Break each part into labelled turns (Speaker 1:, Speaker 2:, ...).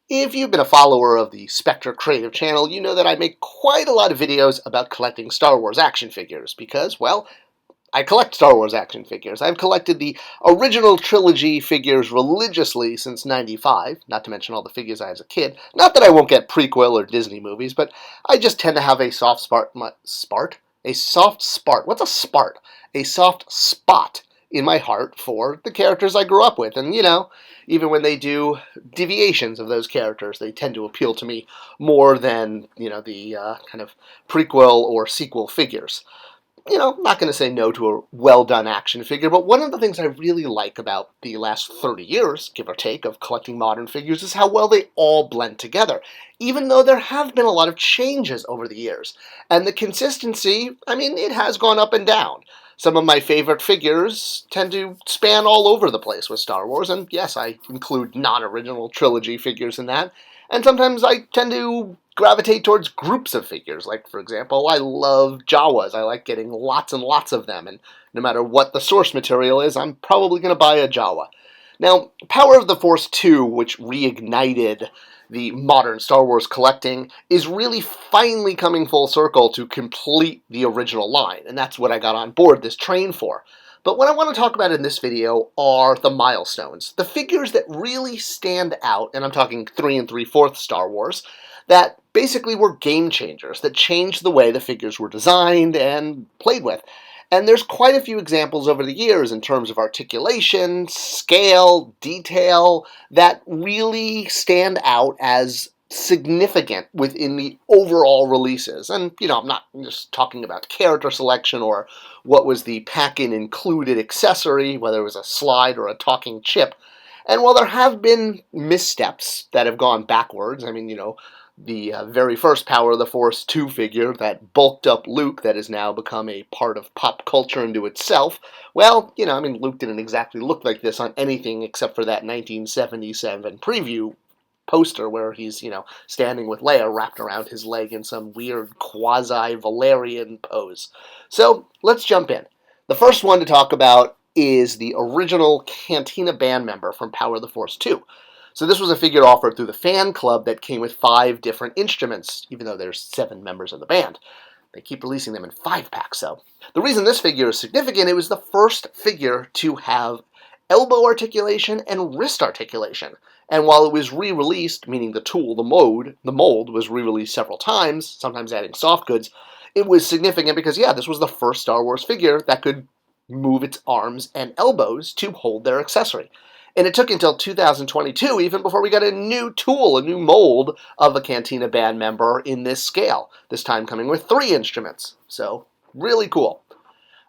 Speaker 1: If you've been a follower of the Spector Creative channel, you know that I make quite a lot of videos about collecting Star Wars action figures because, well, I collect Star Wars action figures. I've collected the original trilogy figures religiously since '95, not to mention all the figures I had as a kid. Not that I won't get prequel or Disney movies, but I just tend to have a soft A soft spart? What's a spart? A soft spot in my heart for the characters I grew up with. And, even when they do deviations of those characters, they tend to appeal to me more than, the kind of prequel or sequel figures. I'm not going to say no to a well-done action figure, but one of the things I really like about the last 30 years, give or take, of collecting modern figures is how well they all blend together, even though there have been a lot of changes over the years. And the consistency, it has gone up and down. Some of my favorite figures tend to span all over the place with Star Wars, and yes, I include non-original trilogy figures in that. And sometimes I tend to gravitate towards groups of figures. Like, for example, I love Jawas. I like getting lots and lots of them, and no matter what the source material is, I'm probably going to buy a Jawa. Now, Power of the Force 2, which reignited the modern Star Wars collecting, is really finally coming full circle to complete the original line, and that's what I got on board this train for. But what I want to talk about in this video are the milestones, the figures that really stand out, and I'm talking 3 3/4 Star Wars, that basically were game changers, that changed the way the figures were designed and played with. And there's quite a few examples over the years in terms of articulation, scale, detail, that really stand out as significant within the overall releases. And, I'm not just talking about character selection or what was the pack-in included accessory, whether it was a slide or a talking chip. And while there have been missteps that have gone backwards, the very first Power of the Force 2 figure, that bulked up Luke that has now become a part of pop culture into itself, well, Luke didn't exactly look like this on anything except for that 1977 preview poster where he's, standing with Leia wrapped around his leg in some weird quasi-Valerian pose. So, let's jump in. The first one to talk about is the original Cantina band member from Power of the Force 2. So this was a figure offered through the fan club that came with 5 different instruments, even though there's 7 members of the band. They keep releasing them in 5-packs, though. The reason this figure is significant, it was the first figure to have elbow articulation and wrist articulation. And while it was re-released, meaning the tool, the mold was re-released several times, sometimes adding soft goods, it was significant because, this was the first Star Wars figure that could move its arms and elbows to hold their accessory. And it took until 2022 even before we got a new tool, a new mold of a Cantina band member in this scale, this time coming with 3 instruments. So, really cool.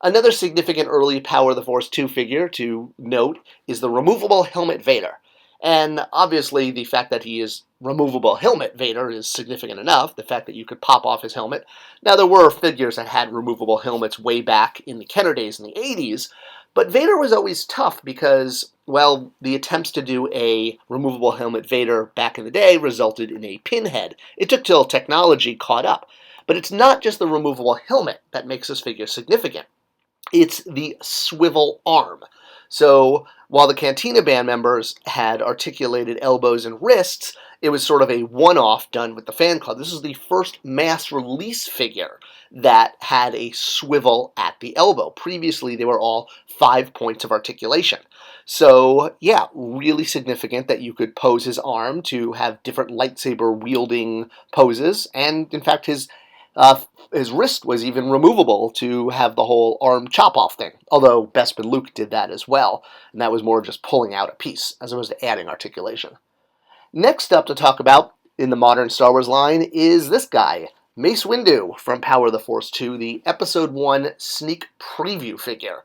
Speaker 1: Another significant early Power of the Force 2 figure to note is the removable helmet Vader. And obviously the fact that he is removable helmet Vader is significant enough, the fact that you could pop off his helmet. Now there were figures that had removable helmets way back in the Kenner days in the 80s, but Vader was always tough because, well, the attempts to do a removable helmet Vader back in the day resulted in a pinhead. It took till technology caught up. But it's not just the removable helmet that makes this figure significant. It's the swivel arm. So while the Cantina band members had articulated elbows and wrists, it was sort of a one-off done with the fan club. This is the first mass release figure that had a swivel at the elbow. Previously, they were all 5 points of articulation. So, really significant that you could pose his arm to have different lightsaber-wielding poses, and in fact, his wrist was even removable to have the whole arm chop-off thing, although Bespin Luke did that as well, and that was more just pulling out a piece, as opposed to adding articulation. Next up to talk about in the modern Star Wars line is this guy, Mace Windu from Power of the Force 2, the Episode 1 sneak preview figure.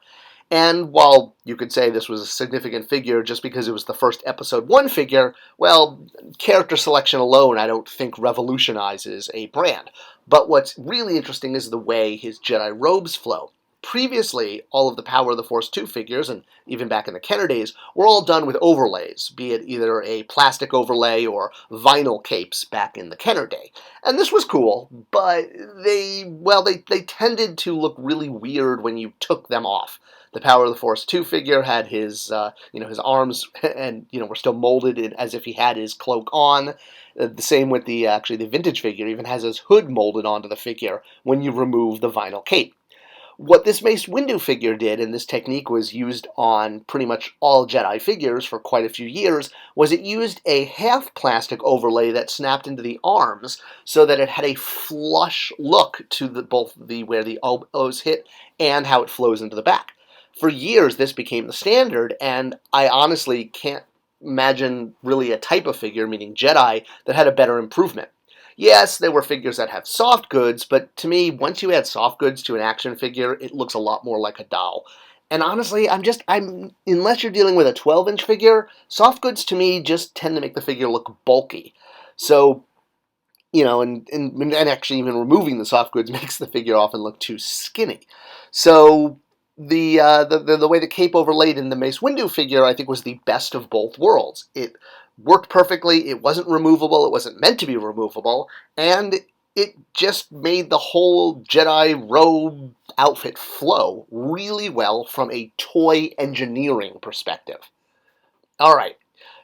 Speaker 1: And while you could say this was a significant figure just because it was the first Episode 1 figure, well, character selection alone I don't think revolutionizes a brand. But what's really interesting is the way his Jedi robes flow. previously, all of the Power of the Force 2 figures, and even back in the Kenner days, were all done with overlays, be it either a plastic overlay or vinyl capes back in the Kenner day. And this was cool, but they tended to look really weird when you took them off. The Power of the Force 2 figure had his his arms and were still molded as if he had his cloak on. The same with the vintage figure even has his hood molded onto the figure when you remove the vinyl cape. What this Mace Windu figure did, and this technique was used on pretty much all Jedi figures for quite a few years, was it used a half plastic overlay that snapped into the arms so that it had a flush look to both where the elbows hit and how it flows into the back. For years, this became the standard, and I honestly can't imagine really a type of figure, meaning Jedi, that had a better improvement. Yes, there were figures that have soft goods, but to me, once you add soft goods to an action figure, it looks a lot more like a doll. And honestly, unless you're dealing with a 12-inch figure, soft goods to me just tend to make the figure look bulky. So, and actually even removing the soft goods makes the figure often look too skinny. So the way the cape overlaid in the Mace Windu figure, I think, was the best of both worlds. It worked perfectly, it wasn't removable, it wasn't meant to be removable, and it just made the whole Jedi robe outfit flow really well from a toy engineering perspective. Alright,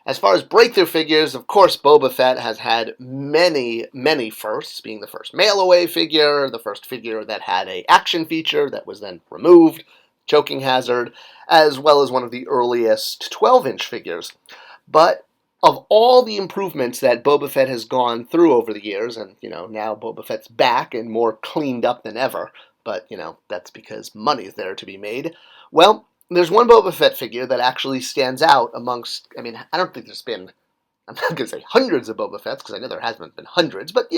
Speaker 1: as far as breakthrough figures, of course, Boba Fett has had many, many firsts, being the first mail-away figure, the first figure that had an action feature that was then removed, choking hazard, as well as one of the earliest 12-inch figures. But of all the improvements that Boba Fett has gone through over the years, and, now Boba Fett's back and more cleaned up than ever, but, that's because money's there to be made, well, there's one Boba Fett figure that actually stands out amongst, I don't think there's been, I'm not going to say hundreds of Boba Fetts, because I know there hasn't been hundreds, but,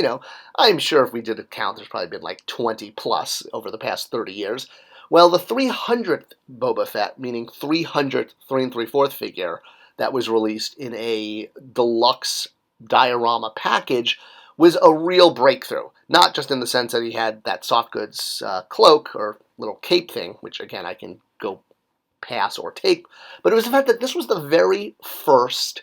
Speaker 1: I'm sure if we did a count, there's probably been like 20 plus over the past 30 years. Well, the 300th Boba Fett, meaning 300th 3 3/4 figure that was released in a deluxe diorama package, was a real breakthrough. Not just in the sense that he had that soft goods cloak or little cape thing, which again I can go pass or take, but it was the fact that this was the very first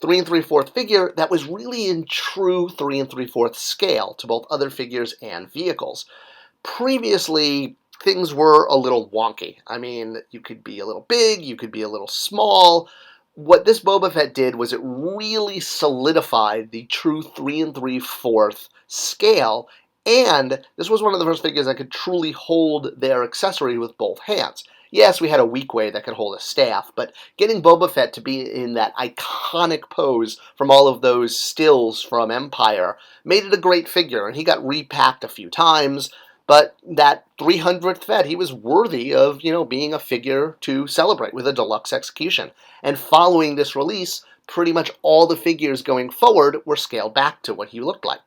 Speaker 1: 3 3/4 figure that was really in true 3 3/4 scale to both other figures and vehicles. Previously, things were a little wonky. You could be a little big, you could be a little small. What this Boba Fett did was it really solidified the true 3 3/4 scale, and this was one of the first figures that could truly hold their accessory with both hands. Yes, we had a weak way that could hold a staff, but getting Boba Fett to be in that iconic pose from all of those stills from Empire made it a great figure, and he got repacked a few times. But that 300th Fett, he was worthy of, being a figure to celebrate with a deluxe execution. And following this release, pretty much all the figures going forward were scaled back to what he looked like.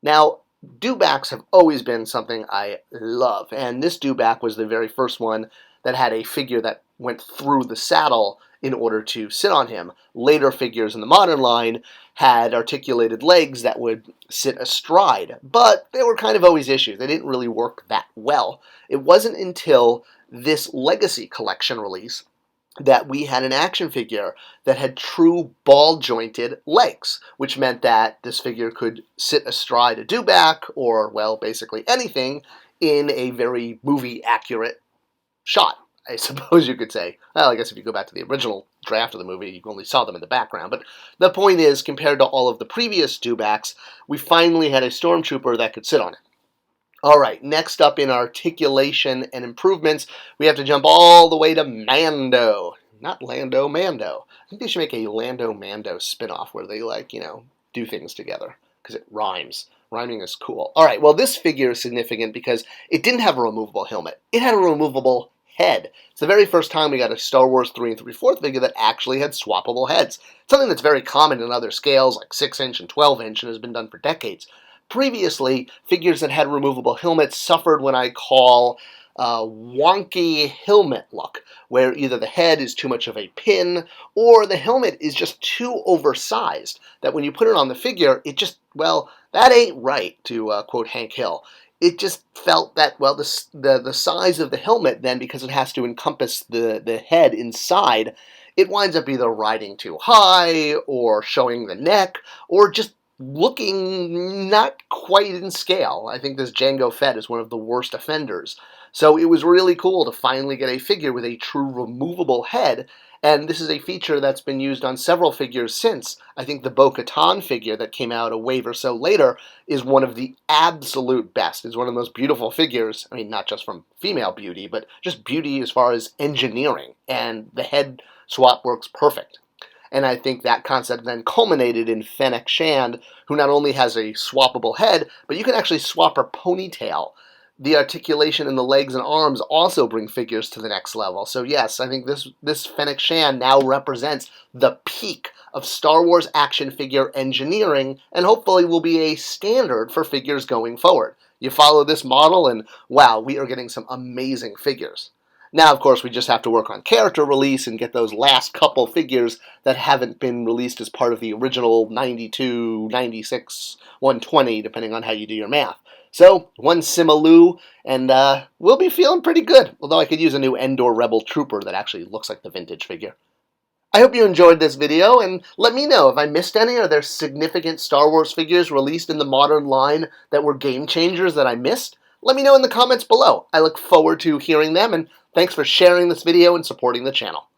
Speaker 1: Now, dewbacks have always been something I love, and this dewback was the very first one that had a figure that went through the saddle in order to sit on him. Later figures in the modern line had articulated legs that would sit astride, but there were kind of always issues. They didn't really work that well. It wasn't until this Legacy Collection release that we had an action figure that had true ball-jointed legs, which meant that this figure could sit astride a dewback, or, well, basically anything, in a very movie-accurate shot, I suppose you could say. Well, I guess if you go back to the original draft of the movie, you only saw them in the background. But the point is, compared to all of the previous dewbacks, we finally had a stormtrooper that could sit on it. Alright, next up in articulation and improvements, we have to jump all the way to Mando. Not Lando, Mando. I think they should make a Lando Mando spinoff where they, do things together, because it rhymes. Rhyming is cool. Alright, well, this figure is significant because it didn't have a removable helmet. It had a removable head. It's the very first time we got a Star Wars 3 3/4 figure that actually had swappable heads. Something that's very common in other scales, like 6-inch and 12-inch, and has been done for decades. Previously, figures that had removable helmets suffered what I call wonky helmet look, where either the head is too much of a pin, or the helmet is just too oversized, that when you put it on the figure, it just, well, that ain't right, to quote Hank Hill. it just felt that, well, the size of the helmet then, because it has to encompass the head inside, it winds up either riding too high or showing the neck or just looking not quite in scale. I think this Jango Fett is one of the worst offenders. So it was really cool to finally get a figure with a true removable head, and this is a feature that's been used on several figures since. I think the Bo-Katan figure that came out a wave or so later is one of the absolute best. It's one of the most beautiful figures. I mean, not just from female beauty, but just beauty as far as engineering. And the head swap works perfect. And I think that concept then culminated in Fennec Shand, who not only has a swappable head, but you can actually swap her ponytail. The articulation in the legs and arms also bring figures to the next level. So yes, I think this Fennec Shand now represents the peak of Star Wars action figure engineering, and hopefully will be a standard for figures going forward. You follow this model, and wow, we are getting some amazing figures. Now, of course, we just have to work on character release and get those last couple figures that haven't been released as part of the original 92, 96, 120, depending on how you do your math. So, one Simaloo, and we'll be feeling pretty good, although I could use a new Endor Rebel Trooper that actually looks like the vintage figure. I hope you enjoyed this video, and let me know if I missed any. Are there significant Star Wars figures released in the modern line that were game changers that I missed? Let me know in the comments below. I look forward to hearing them, and thanks for sharing this video and supporting the channel.